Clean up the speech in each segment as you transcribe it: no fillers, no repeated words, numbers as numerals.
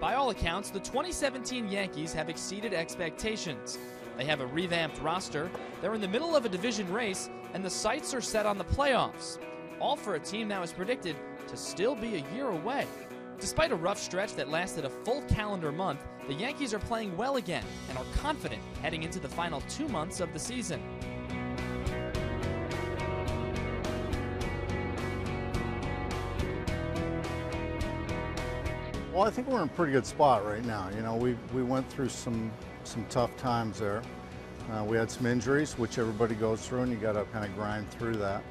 By all accounts, the 2017 Yankees have exceeded expectations. They have a revamped roster, they're in the middle of a division race, and the sights are set on the playoffs. All for a team that was predicted to still be a year away. Despite a rough stretch that lasted a full calendar month, the Yankees are playing well again and are confident heading into the final 2 months of the season. Well, I think we're in a pretty good spot right now. You know, we went through some tough times there. We had some injuries, which everybody goes through, and you got to kind of grind through that.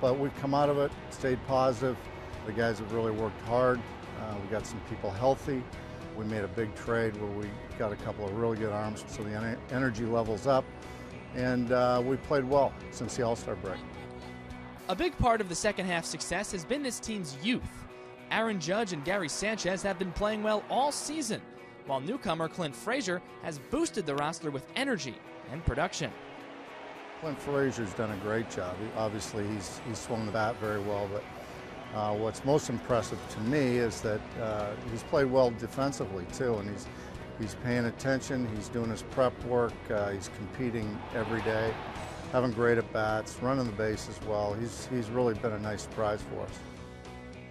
But we've come out of it, stayed positive. The guys have really worked hard. We got some people healthy. We made a big trade where we got a couple of really good arms, so the energy level's up. And we played well since the All-Star break. A big part of the second half success has been this team's youth. Aaron Judge and Gary Sanchez have been playing well all season, while newcomer Clint Frazier has boosted the roster with energy and production. Clint Frazier's done a great job. Obviously, he's swung the bat very well, but what's most impressive to me is that he's played well defensively too, and he's paying attention. He's doing his prep work. He's competing every day, having great at bats, running the bases well. He's really been a nice surprise for us.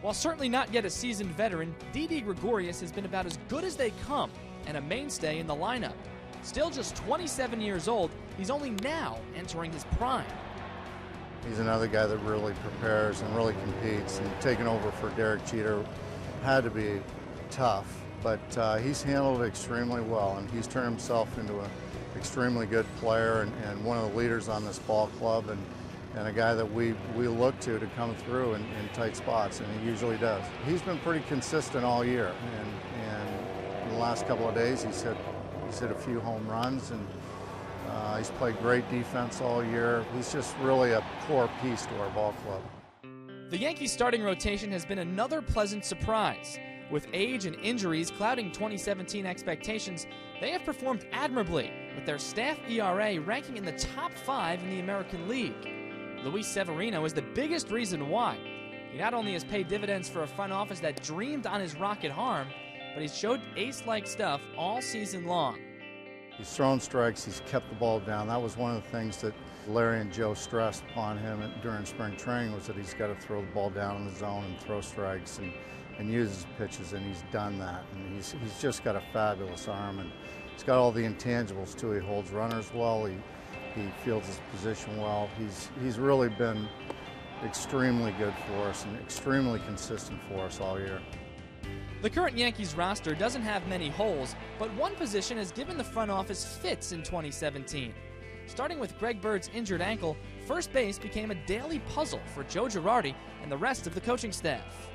While certainly not yet a seasoned veteran, Didi Gregorius has been about as good as they come and a mainstay in the lineup. Still just 27 years old, he's only now entering his prime. He's another guy that really prepares and really competes, and taking over for Derek Jeter had to be tough, but he's handled it extremely well, and he's turned himself into an extremely good player and one of the leaders on this ball club, and a guy that we look to come through in tight spots, and he usually does. He's been pretty consistent all year, and in the last couple of days he's hit a few home runs, and he's played great defense all year. He's just really a core piece to our ball club. The Yankees starting rotation has been another pleasant surprise. With age and injuries clouding 2017 expectations, they have performed admirably, with their staff ERA ranking in the top 5 in the American League. Luis Severino is the biggest reason why. He not only has paid dividends for a front office that dreamed on his rocket arm, but he's showed ace-like stuff all season long. He's thrown strikes, he's kept the ball down. That was one of the things that Larry and Joe stressed upon him during spring training, was that he's got to throw the ball down in the zone and throw strikes and use his pitches, and he's done that. And he's just got a fabulous arm, and he's got all the intangibles too. He holds runners well, he fields his position well. He's really been extremely good for us and extremely consistent for us all year. The current Yankees roster doesn't have many holes, but one position has given the front office fits in 2017. Starting with Greg Bird's injured ankle, first base became a daily puzzle for Joe Girardi and the rest of the coaching staff.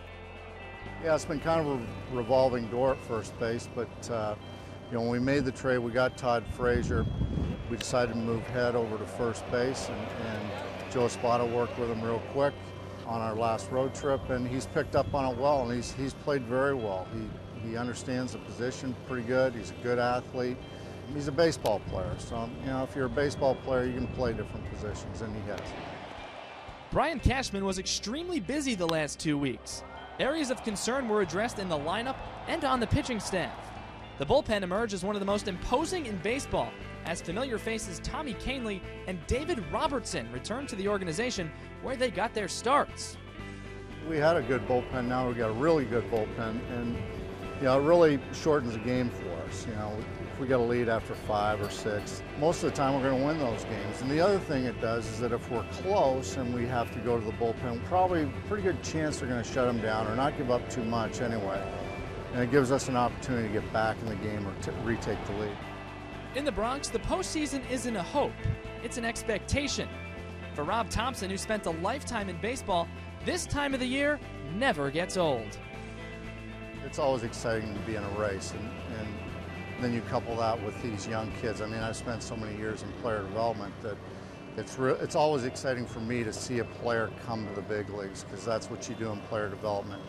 Yeah, it's been kind of a revolving door at first base, but you know, when we made the trade, we got Todd Frazier. We decided to move Head over to first base, and Joe Espada worked with him real quick on our last road trip, and he's picked up on it well, and he's played very well. He understands the position pretty good. He's a good athlete. He's a baseball player, so you know, if you're a baseball player, you can play different positions, and he has. Brian Cashman was extremely busy the last 2 weeks. Areas of concern were addressed in the lineup and on the pitching staff. The bullpen emerged as one of the most imposing in baseball, as familiar faces Tommy Kahnle and David Robertson returned to the organization where they got their starts. We had a good bullpen, now we've got a really good bullpen, and you know, it really shortens the game for us. You know, if we get a lead after 5 or 6, most of the time we're going to win those games. And the other thing it does is that if we're close and we have to go to the bullpen, probably a pretty good chance they're going to shut them down or not give up too much anyway. And it gives us an opportunity to get back in the game or to retake the lead. In the Bronx, the postseason isn't a hope, it's an expectation. For Rob Thomson, who spent a lifetime in baseball, this time of the year never gets old. It's always exciting to be in a race, and then you couple that with these young kids. I mean, I've spent so many years in player development that it's always exciting for me to see a player come to the big leagues, because that's what you do in player development.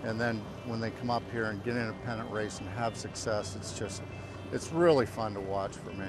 And then when they come up here and get in a pennant race and have success, it's really fun to watch for me.